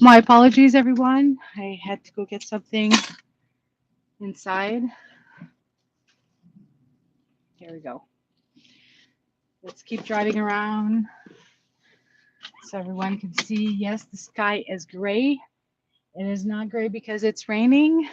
My apologies, everyone. I had to go get something inside. Here we go. Let's keep driving around so everyone can see. Yes, the sky is gray. It is not gray because it's raining.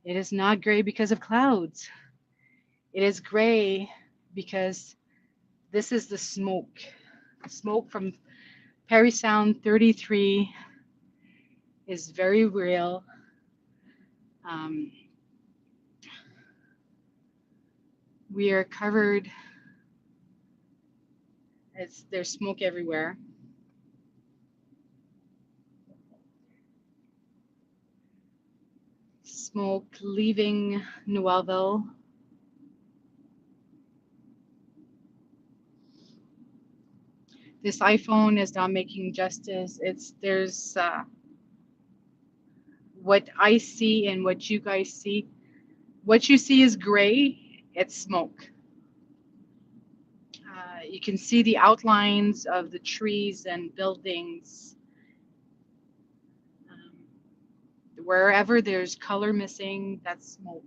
It is not gray because of clouds. It is gray because this is the smoke. Smoke from Parry Sound 33 is very real. Um, we are covered. There's smoke everywhere. Smoke leaving Noelville. This iPhone is not making justice. There's what I see and what you guys see. What you see is gray. It's smoke. You can see the outlines of the trees and buildings. Wherever there's color missing, that's smoke.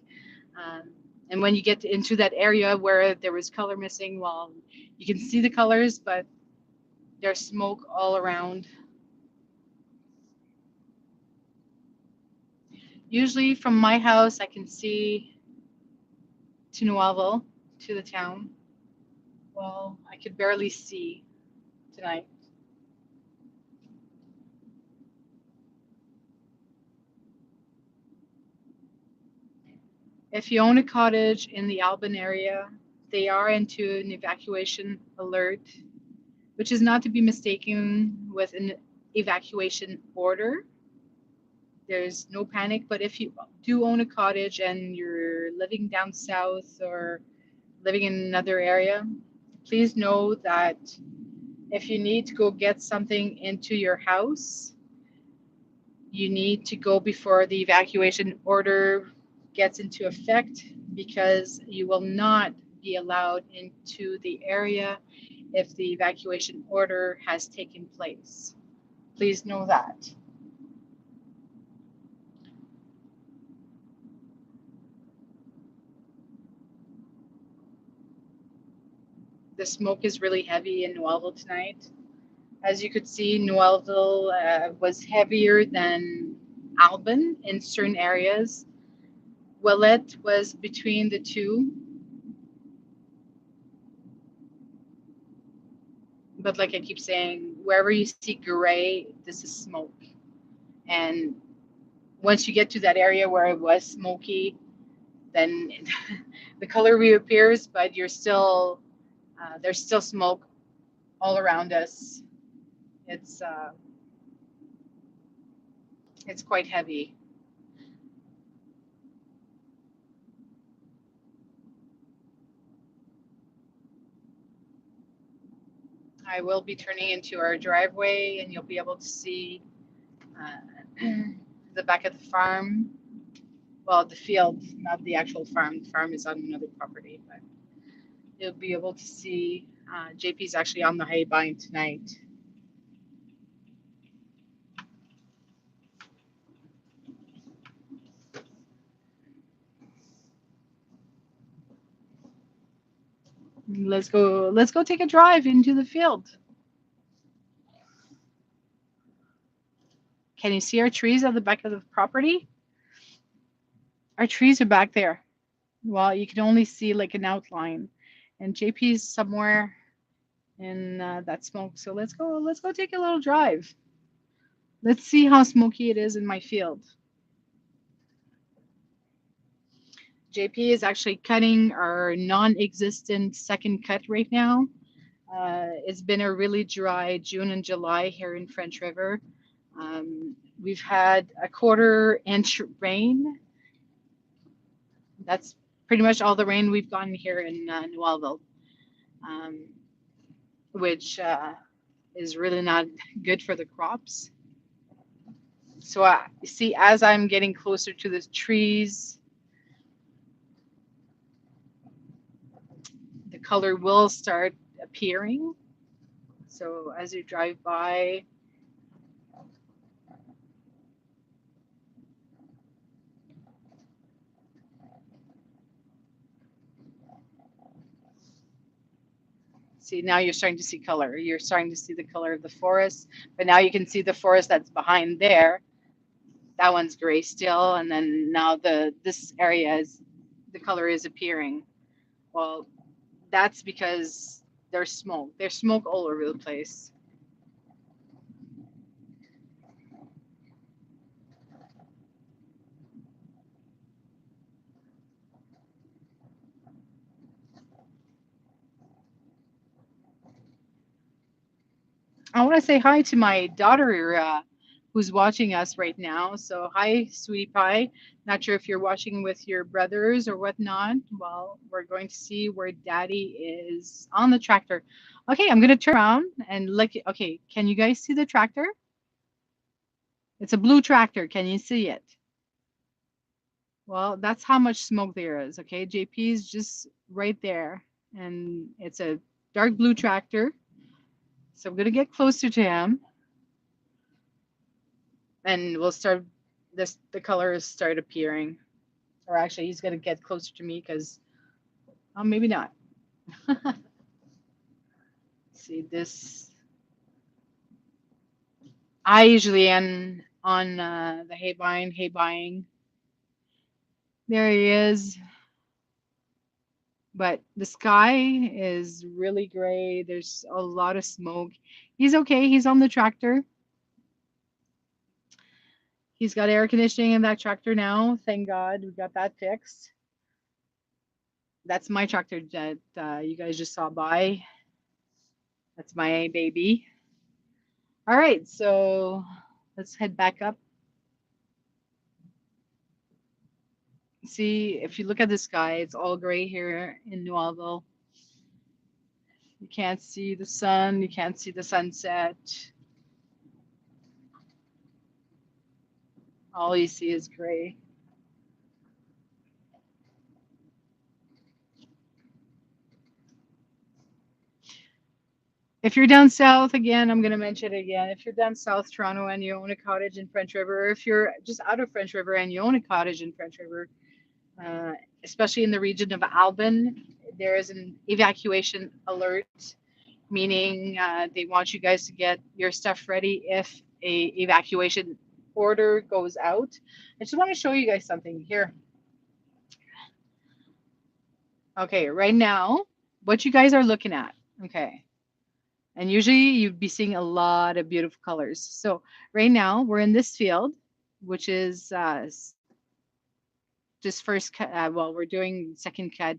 And when you get into that area where there was color missing, well, you can see the colors, but there's smoke all around. Usually from my house, I can see to Noelville, to the town. Well, I could barely see tonight. If you own a cottage in the Alban area, they are into an evacuation alert, which is not to be mistaken with an evacuation order. There's no panic, but if you do own a cottage and you're living down south or living in another area, please know that if you need to go get something into your house, you need to go before the evacuation order gets into effect, because you will not be allowed into the area if the evacuation order has taken place. Please know that. The smoke is really heavy in Noelville tonight. As you could see, Noelville was heavier than Alban in certain areas. Willett was between the two. But like I keep saying, wherever you see gray, this is smoke. And once you get to that area where it was smoky, then the color reappears, but you're still there's still smoke all around us. It's uh, it's quite heavy. I will be turning into our driveway, and you'll be able to see uh, the back of the farm. Well, the field, not the actual farm. The farm is on another property, but you'll be able to see. JP's actually on the hay buying tonight. Let's go. Let's go take a drive into the field. Can you see our trees at the back of the property? Our trees are back there. Well, you can only see like an outline, and JP's somewhere in that smoke. So let's go. Let's go take a little drive. Let's see how smoky it is in my field. JP is actually cutting our non-existent second cut right now. It's been a really dry June and July here in French River. We've had a quarter-inch rain. That's pretty much all the rain we've gotten here in Noelville, um, which is really not good for the crops. So you see, as I'm getting closer to the trees, the color will start appearing. So as you drive by, See, now you're starting to see color. You're starting to see the color of the forest, but now you can see the forest that's behind there. That one's gray still, and then now this area is the color is appearing. Well, that's because there's smoke. There's smoke all over the place. I want to say hi to my daughter who's watching us right now. So, hi, sweetie pie. Not sure if you're watching with your brothers or whatnot. Well, we're going to see where daddy is on the tractor. Okay, I'm going to turn around and look. Okay, can you guys see the tractor? It's a blue tractor. Can you see it? Well, that's how much smoke there is. Okay, JP is just right there, and it's a dark blue tractor. So I'm going to get closer to him. And we'll start the colors start appearing, or actually he's going to get closer to me because maybe not. See this, I usually end on the hay buying. There he is, but the sky is really gray. There's a lot of smoke. He's okay, he's on the tractor. He's got air conditioning in that tractor now, thank God we got that fixed. That's my tractor that you guys just saw by. That's my baby. All right, so let's head back up. See, if you look at the sky, it's all gray here in Noelville. You can't see the sun, you can't see the sunset. All you see is gray. If you're down south, again, I'm going to mention it again. If you're down south Toronto and you own a cottage in French River, or if you're just out of French River and you own a cottage in French River, uh, especially in the region of Albin, there is an evacuation alert, meaning they want you guys to get your stuff ready if a evacuation order goes out. I just want to show you guys something here. Okay, right now, what you guys are looking at, okay, and usually you'd be seeing a lot of beautiful colors. So right now we're in this field, which is just first cut, well, we're doing second cut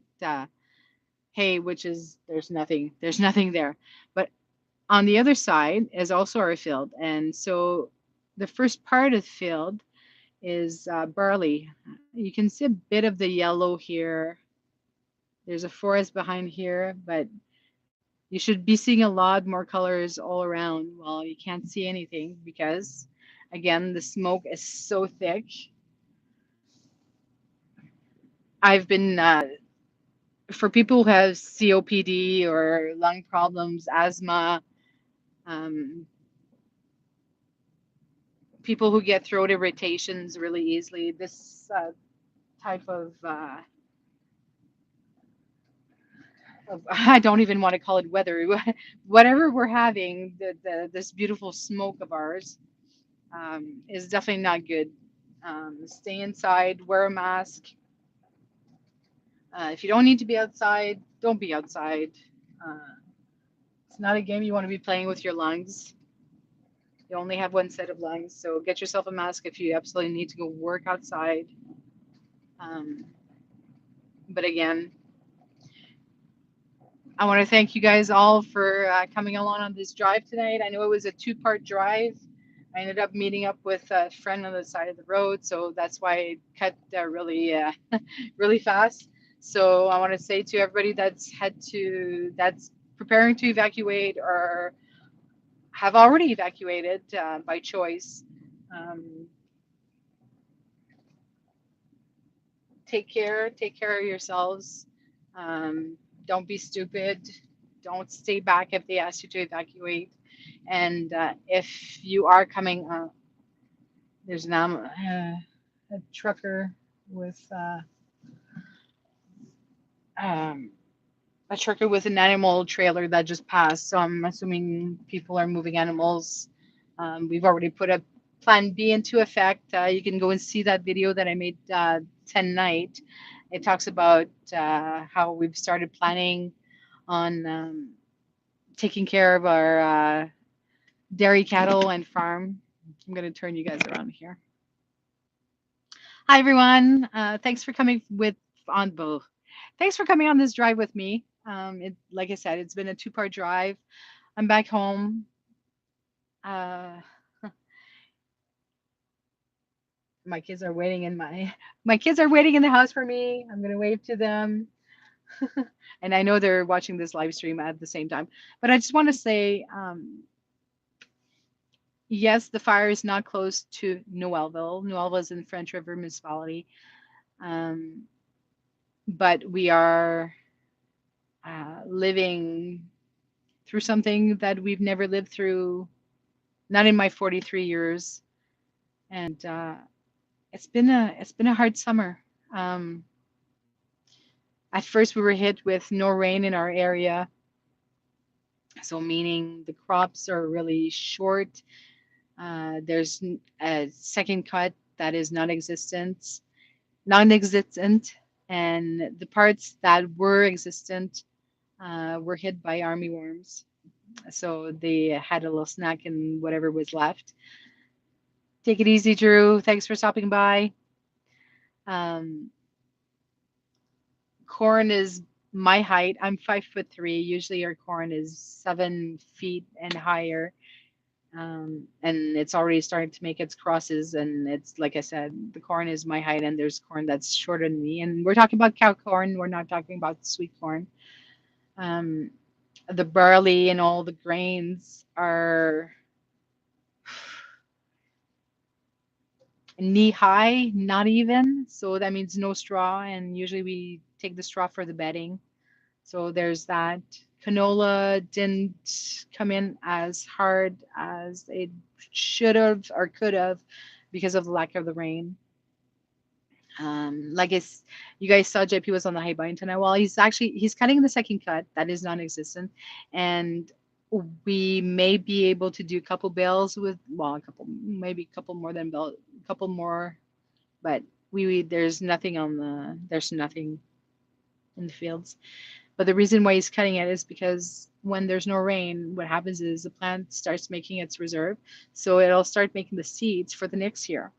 hay, which is there's nothing there. But on the other side is also our field. And so the first part of the field is barley. You can see a bit of the yellow here. There's a forest behind here, but you should be seeing a lot more colors all around. Well, you can't see anything because, again, the smoke is so thick. I've been, for people who have COPD or lung problems, asthma, um, people who get throat irritations really easily, this type of I don't even want to call it weather, whatever we're having, this beautiful smoke of ours is definitely not good. Stay inside, wear a mask. If you don't need to be outside, don't be outside. Uh, it's not a game you want to be playing with your lungs. You only have one set of lungs, so get yourself a mask if you absolutely need to go work outside. Um, but again, I want to thank you guys all for coming along on this drive tonight. I know it was a two-part drive. I ended up meeting up with a friend on the side of the road, so that's why I cut really fast. So I want to say to everybody that's preparing to evacuate or have already evacuated by choice, um, take care of yourselves. Don't be stupid. Don't stay back if they ask you to evacuate. And if you are coming, there's a trucker with um, a trucker with an animal trailer that just passed. So I'm assuming people are moving animals. We've already put a plan B into effect. You can go and see that video that I made tonight. It talks about how we've started planning on taking care of our dairy cattle and farm. I'm going to turn you guys around here. Hi everyone. Thanks for coming with on both. Thanks for coming on this drive with me. Like I said, it's been a two-part drive. I'm back home. Uh, my kids are waiting in my kids are waiting in the house for me. I'm gonna wave to them, and I know they're watching this live stream at the same time. But I just want to say, yes, the fire is not close to Noelville. Noelville is in French River municipality, um, but we are living through something that we've never lived through, not in my 43 years, and it's been a hard summer. Um, at first, we were hit with no rain in our area, so meaning the crops are really short. There's a second cut that is non-existent, and the parts that were existent were hit by army worms. So they had a little snack in whatever was left. Take it easy, Drew. Thanks for stopping by. Um, corn is my height. I'm 5'3". Usually our corn is 7 feet and higher. And it's already starting to make its crosses. And it's like I said, the corn is my height, and there's corn that's shorter than me. And we're talking about cow corn. We're not talking about sweet corn. Um, the barley and all the grains are knee high, not even. So that means no straw. And usually we take the straw for the bedding. So there's that. Canola didn't come in as hard as it should have or could have because of the lack of the rain. Like you guys saw, JP was on the high vine tonight. Well, he's cutting the second cut that is non-existent, and we may be able to do a couple bales with, well, a couple, maybe a couple more than bale, a couple more, but there's nothing in the fields. But the reason why he's cutting it is because when there's no rain, what happens is the plant starts making its reserve. So it'll start making the seeds for the next year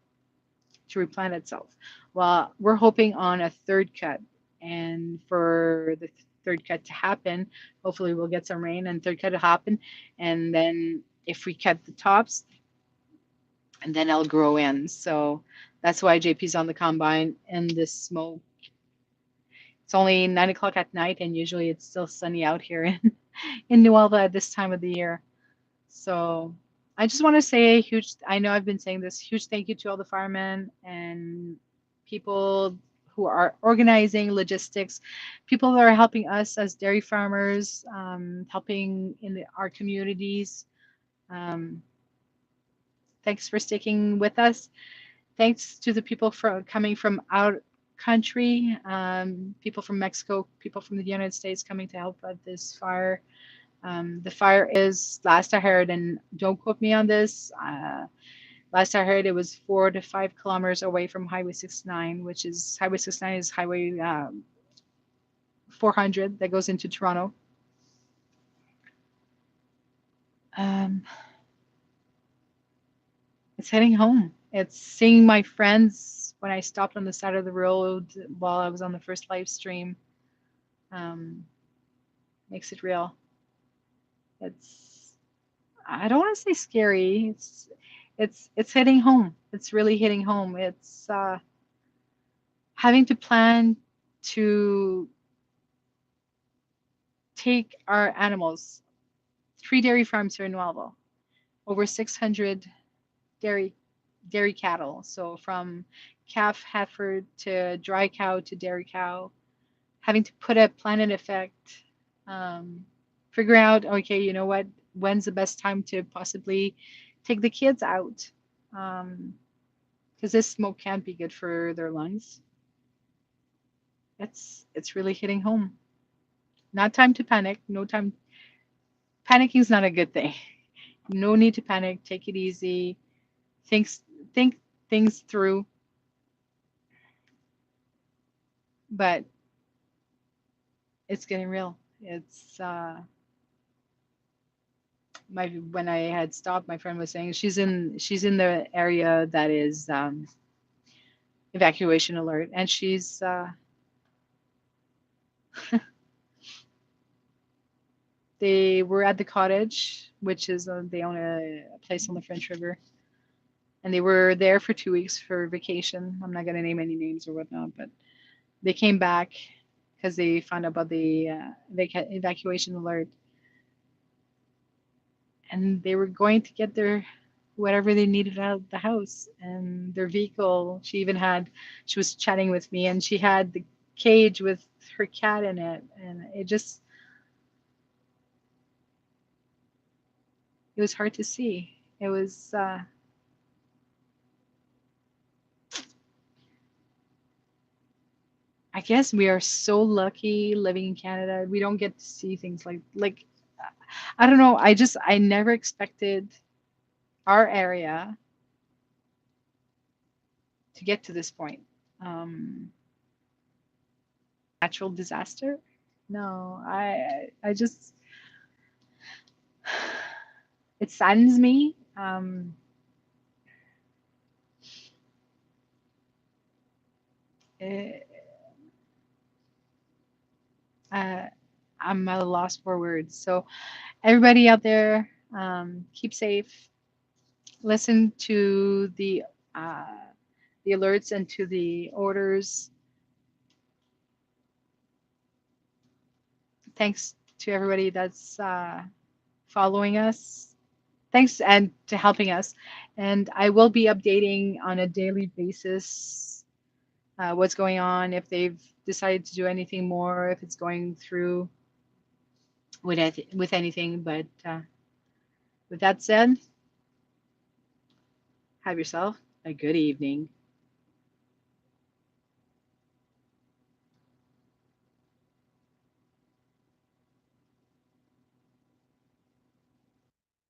to replant itself. Well, we're hoping on a third cut. And for the third cut to happen, hopefully we'll get some rain and third cut to happen. And then if we cut the tops, and then it'll grow in. So that's why JP's on the combine in this smoke. It's only 9 o'clock at night, and usually it's still sunny out here in Noelville at this time of the year. So I just want to say a huge, I know I've been saying this, huge thank you to all the firemen and people who are organizing logistics, people that are helping us as dairy farmers, helping in our communities. Um, Thanks for sticking with us. Thanks to the people coming from out country, people from Mexico, people from the United States coming to help at this fire. The fire is, last I heard, and don't quote me on this, last I heard it was 4 to 5 kilometers away from Highway 69, which is Highway 69 is Highway 400 that goes into Toronto. It's heading home. It's seeing my friends when I stopped on the side of the road while I was on the first live stream. Makes it real. It's, I don't want to say scary. It's hitting home. It's really hitting home. It's having to plan to take our animals. 3 dairy farms here in Noelville. Over 600 dairy cattle. So from calf, heifer to dry cow to dairy cow. Having to put a plan in effect. Figure out, okay, you know what? When's the best time to possibly take the kids out? Because this smoke can't be good for their lungs. It's really hitting home. Not time to panic. No time. Panicking is not a good thing. No need to panic. Take it easy. Think think things through. But it's getting real. It's my when I had stopped, my friend was saying she's in the area that is evacuation alert, and she's they were at the cottage, which is they own a place on the French River, and they were there for 2 weeks for vacation. I'm not going to name any names or whatnot, but they came back because they found out about the evacuation alert, and they were going to get their whatever they needed out of the house and their vehicle. She was chatting with me, and she had the cage with her cat in it, and it was hard to see. It was I guess we are so lucky living in Canada. We don't get to see things like I don't know. I never expected our area to get to this point. Um, Natural disaster? No, I just it saddens me. It, uh, I'm at a loss for words. So everybody out there, keep safe. Listen to uh, the alerts and to the orders. Thanks to everybody that's following us. Thanks and to helping us. And I will be updating on a daily basis what's going on, if they've decided to do anything more, if it's going through with anything. But with that said, have yourself a good evening.